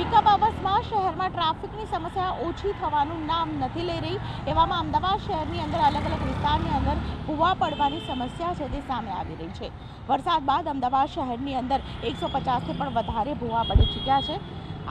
Pickup અવર્સમાં શહેરમાં ટ્રાફિકની સમસ્યા ઓછી થવાનું નામ નથી લઈ રહી। એવામાં અમદાવાદ શહેરની અંદર અલગ અલગ વિસ્તારની અંદર ભૂવા પડવાની સમસ્યા છે તે સામે આવી રહી છે। વરસાદ બાદ અમદાવાદ શહેરની અંદર 150થી પણ વધારે ભૂવા પડી ચૂક્યા છે।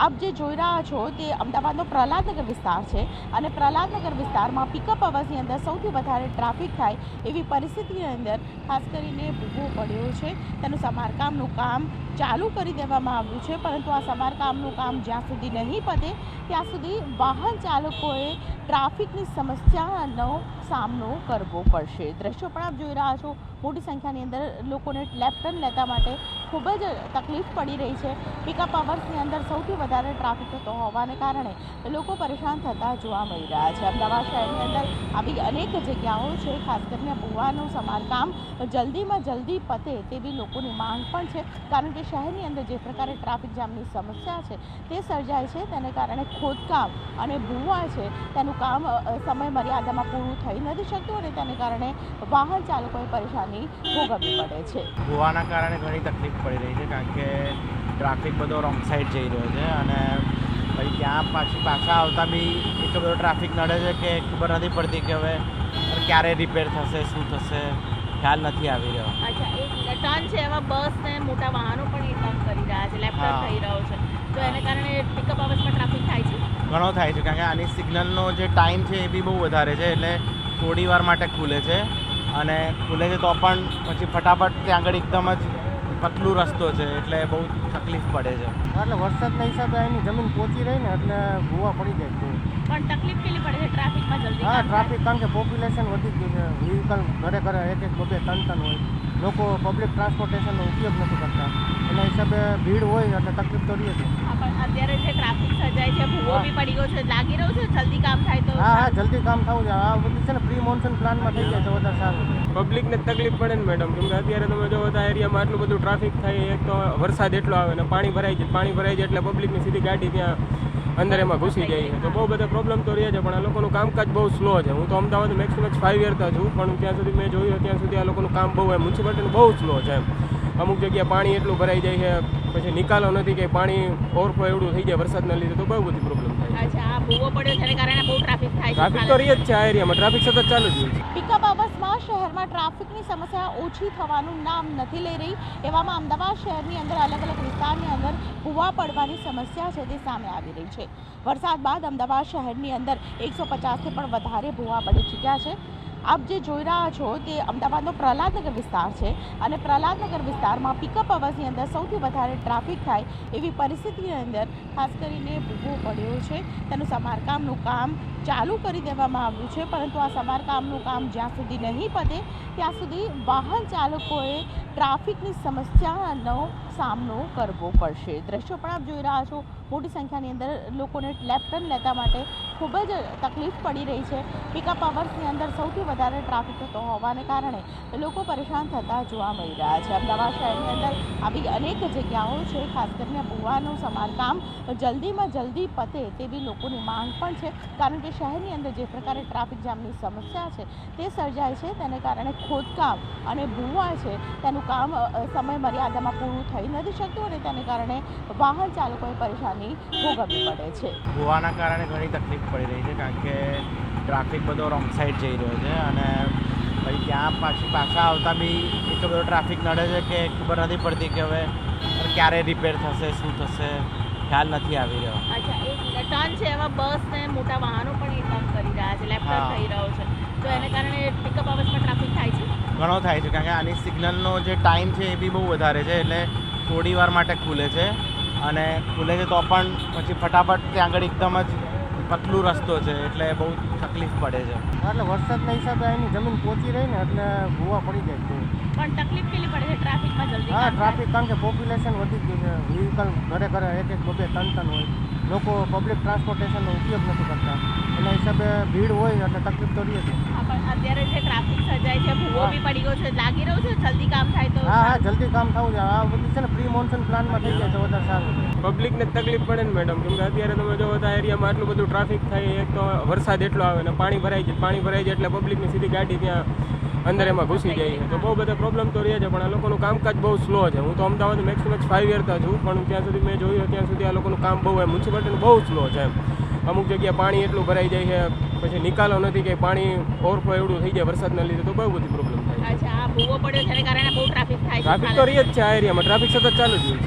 આપ જે જોઈ રહ્યા છો તે અમદાવાદનો પ્રહલાદનગર વિસ્તાર છે અને પ્રહલાદનગર વિસ્તારમાં પિકઅપ અવર્સની અંદર સૌથી વધારે ટ્રાફિક થાય એવી પરિસ્થિતિની અંદર ખાસ કરીને ભૂવો પડ્યો છે। તેનું સમારકામનું કામ ચાલુ કરી દેવામાં આવ્યું છે, પરંતુ આ સમારકામનું કામ જ્યાં સુધી નહીં પતે ત્યાં સુધી વાહન ચાલકોએ ટ્રાફિકની સમસ્યાનો સામનો કરવો પડશે। દ્રશ્યો પણ આપ જોઈ રહ્યા છો, મોટી સંખ્યાની અંદર લોકોને લેફ્ટ ટર્ન લેતા માટે ખૂબ જ તકલીફ પડી રહી છે। પિકઅપ અવર્સની અંદર સૌથી વધારે ટ્રાફિક થતો હોવાને કારણે લોકો પરેશાન થતા જોવા મળી રહ્યા છે। અમદાવાદ શહેરની અંદર આવી અનેક જગ્યાઓ છે, ખાસ કરીને ભૂવાનું સમારકામ જલ્દીમાં જલ્દી પતે તેવી લોકોની માંગ પણ છે, કારણ કે શહેરની અંદર જે પ્રકારે ટ્રાફિક જામની સમસ્યા છે તે સર્જાય છે, તેને કારણે ખોદકામ અને ભૂવા છે તેનું કામ સમય મર્યાદામાં પૂરું થઈ નથી શકતું અને તેને કારણે વાહન ચાલકોએ પરેશાની ભોગવવી પડે છે। ભૂવાના કારણે ઘણી તકલીફ પડી રહી છે, કારણ કે ટ્રાફિક બધો રોંગ સાઈડ જઈ રહ્યો છે અને પછી ત્યાં પાછા આવતા બી એટલો બધો ટ્રાફિક નડે છે કે ખબર નથી પડતી કે હવે ક્યારે રિપેર થશે, શું થશે, ખ્યાલ નથી આવી રહ્યો। અચ્છા, એક ટર્ન છે એમાં બસ ને મોટા વાહનો પણ એ ટર્ન કરી રહ્યા છે, લેફ્ટ ટર્ન થઈ રહ્યો છે, તો એને કારણે પિકઅપ અવર્સમાં ટ્રાફિક થાય છે, ઘણો થાય છે, કારણ કે આની સિગ્નલનો જે ટાઈમ છે એ બી બહુ વધારે છે, એટલે થોડી વાર માટે ખુલે છે અને ખુલે છે તો પણ પછી ફટાફટ ત્યાં આગળ એકદમ જ પતલું રસ્તો છે, એટલે બહુ તકલીફ પડે છે। એટલે વરસાદના હિસાબે અહીંની જમીન પહોંચી રહી ને એટલે ભૂવા પડી જાય છે। પણ તકલીફ કેટલી પડે છે ટ્રાફિકમાં જલ્દી? હા, ટ્રાફિક કારણ કે પોપ્યુલેશન વધી ગયું છે, વ્હીકલ ઘરે એક એક બે ત્રણ હોય, લોકો પબ્લિક ટ્રાન્સપોર્ટેશનનો ઉપયોગ નથી કરતા, એના હિસાબે ભીડ હોય એટલે તકલીફ તો રહે છે। હા, પણ અત્યારે જે ટ્રાફિક સર્જાય છે, ભૂવો બી પડી ગયો છે, લાગી રહ્યું છે જલ્દી કામ થાય તો? હા, જલ્દી કામ થવું છે। આ બધું છે ને પ્રી મોન્સૂન પ્લાનમાં થઈ જાય તો વધારે સારું છે। પબ્લિકને તકલીફ પડે ને મેડમ, કેમ કે અત્યારે તમે જો આ એરિયામાં આટલું બધું ટ્રાફિક થાય, એક તો વરસાદ એટલો આવે ને પાણી ભરાઈ જાય એટલે પબ્લિકની સીધી ગાડી ત્યાં અંદર એમાં ઘૂસી જાય છે, તો બહુ બધા પ્રોબ્લેમ તો રહે છે। પણ આ લોકોનું કામકાજ બહુ સ્લો છે। હું તો અમદાવાદ મેક્સિમમ 5 યર છું, પણ ત્યાં સુધી મેં જોયું ત્યાં સુધી આ લોકોનું કામ બહુ મ્યુનિસિપાલિટીનું બહુ સ્લો છે એમ। અમુક જગ્યાએ પાણી એટલું ભરાઈ જાય છે, પછી નિકાલો નથી કે પાણી ઓવરફ્લો એવડું થઈ જાય વરસાદના લીધે, તો બહુ બધી પ્રોબ્લેમ થાય છે। અચ્છા, આ ભૂવો પડ્યો છે, એને કારણે બહુ ટ્રાફિક થાય છે? ટ્રાફિક તો રહે જ છે, આ એરિયામાં ટ્રાફિક સતત ચાલુ જ હોય છે। પિકઅપ અવર્સમાં શહેરમાં ટ્રાફિકની સમસ્યા ઓછી થવાનું નામ નથી લઈ રહી। એવામાં અમદાવાદ શહેરની અંદર અલગ અલગ વિસ્તારની અંદર ભૂવા પડવાની સમસ્યા છે તે સામે આવી રહી છે। વરસાદ બાદ અમદાવાદ શહેરની અંદર 150થી પણ વધારે ભૂવા પડી ચૂક્યા છે। આપ જે જોઈ રહ્યા છો તે અમદાવાદનો પ્રહલાદનગર વિસ્તાર છે અને પ્રહલાદનગર વિસ્તારમાં પિકઅપ અવર્સની અંદર સૌથી વધારે ટ્રાફિક થાય એવી પરિસ્થિતિની અંદર ખાસ કરીને ભૂવો પડ્યો છે। તેનું સમારકામનું કામ ચાલુ કરી દેવામાં આવ્યું છે, પરંતુ આ સમારકામનું કામ જ્યાં સુધી નહીં પતે ત્યાં સુધી વાહન ચાલકોએ ટ્રાફિકની સમસ્યાનો સામનો કરવો પડશે। દ્રશ્યો પણ આપ જોઈ રહ્યા છો, મોટી સંખ્યાની અંદર લોકોને લેફ્ટ ટર્ન લેતા માટે ખૂબ જ તકલીફ પડી રહી છે। પિકઅપ અવર્સની અંદર સૌથી વધારે ટ્રાફિક થતો હોવાને કારણે લોકો પરેશાન થતા જોવા મળી રહ્યા છે। અમદાવાદ શહેરની અંદર આવી અનેક જગ્યાઓ છે, ખાસ કરીને ભૂવાનું સમારકામ જલ્દીમાં જલ્દી પતે તેવી લોકોની માંગ પણ છે, કારણ કે શહેરની અંદર જે પ્રકારે ટ્રાફિક જામની સમસ્યા છે તે સર્જાય છે, તેને કારણે ખોદકામ અને ભૂવા છે તેનું કામ સમય મર્યાદામાં પૂરું થઈ નથી શકતું અને તેને કારણે વાહન ચાલકોએ પરેશાની ભોગવવી પડે છે। ભૂવાના કારણે ઘણી તકલીફ પડી રહી છે, કારણ કે ટ્રાફિક બધો રોંગ સાઈડ જઈ રહ્યો છે અને પછી ત્યાં પાછા આવતા બી એટલો બધો ટ્રાફિક નડે છે કે ખબર નથી પડતી કે હવે ક્યારે રિપેર થશે, શું થશે, ખ્યાલ નથી આવી રહ્યો। અચ્છા, એક ટર્ન છે એમાં બસ ને મોટા વાહનો પણ એ ટર્ન કરી રહ્યા છે, લેફ્ટ ટર્ન થઈ રહ્યો છે, તો એને કારણે પિકઅપ અવર્સમાં ટ્રાફિક થાય છે, ઘણો થાય છે, કારણ કે આની સિગ્નલનો જે ટાઈમ છે એ બી બહુ વધારે છે, એટલે થોડી વાર માટે ખુલે છે અને ખુલે છે તો પણ પછી ફટાફટ ત્યાં આગળ એકદમ જ પતલું રસ્તો છે, એટલે બહુ તકલીફ પડે છે। એટલે વરસાદના હિસાબે અહીંની જમીન પહોંચી રહી ને એટલે ભૂવા પડી જાય છે। પણ તકલીફ કેટલી પડે છે ટ્રાફિકમાં જલ્દી? હા, ટ્રાફિક કારણ કે પોપ્યુલેશન વધી ગયું છે, વ્હીકલ ઘરે એક એક બે ત્રણ હોય, લોકો પબ્લિક ટ્રાન્સપોર્ટેશનનો ઉપયોગ નથી કરતા, એના હિસાબે ભીડ હોય એટલે તકલીફ તો રહે છે। હા, પણ અત્યારે જે ટ્રાફિક સર્જાય છે, ભૂવો બી પડી ગયો છે, લાગી રહ્યું છે જલ્દી કામ થાય તો? હા, જલ્દી કામ થવું છે। આ બધું છે ને પ્રી મોન્સૂન પ્લાનમાં થઈ જાય તો વધારે સારું છે। પબ્લિકને તકલીફ પડે ને મેડમ, કેમ કે અત્યારે તમે જો આ એરિયામાં આટલું બધું ટ્રાફિક થાય, એક તો વરસાદ એટલો આવે ને પાણી ભરાઈ જાય એટલે પબ્લિકની સીધી ગાડી ત્યાં અંદર એમાં ઘૂસી જાય છે. તો બહુ બધા પ્રોબ્લેમ તો રહે છે, પણ આ લોકોનું કામકાજ બહુ સ્લો છે. હું તો અમદાવાદ મેક્સ 5 યરથી છું, પણ ત્યાં સુધી મેં જોયું ત્યાં સુધી આ લોકોનું કામ બહુ મ્યુનિસિપાલિટીનું બહુ સ્લો છે એમ. અમુક જગ્યાએ પાણી એટલું ભરાઈ જાય છે, પછી નિકાલો નથી કે પાણી ઓવરફ્લો એવડું થઈ જાય વરસાદના લીધે, તો બહુ બધી પ્રોબ્લેમ થાય છે. અચ્છા, આ ભૂવો પડ્યો જેને કારણે બહુ ટ્રાફિક થાય છે. ટ્રાફિક તો રહે જ છે આ એરિયામાં, ટ્રાફિક સતત ચાલુ જ હોય છે.